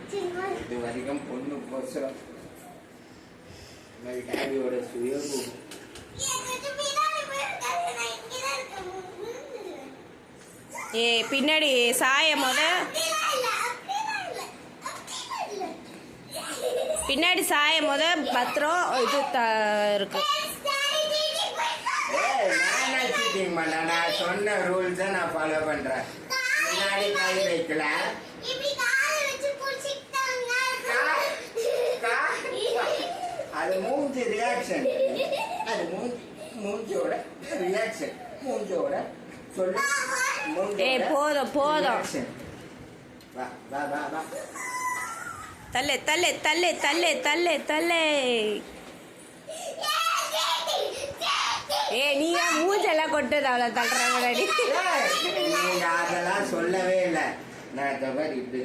இது வரைக்கும் பொண்ணு போசம் டாடியோட சுயரூபம். பின்னாடி சாயம் பின்னாடி சாயம் பத்திரம் இது இருக்கு. நான் சொன்ன ரூல்ஸ் நான் ஃபாலோ பண்றேன். முன்னாடி கை வைக்கல, அது மூஞ்சி ரியாக்ஷன், அது மூஞ்சியோட ரியாக்ஷன், மூஞ்சியோட சொல்லு. போதும் போதும், வா வா வா வா, தள்ளு தள்ளு தள்ளு தள்ளு தள்ளு தள்ளு. நீ மூஞ்செல்லாம் கொட்டுது அவ்வளோ தள்ளுற முன்னாடி. நீங்க அதெல்லாம் சொல்லவே இல்லை. நான் இப்படி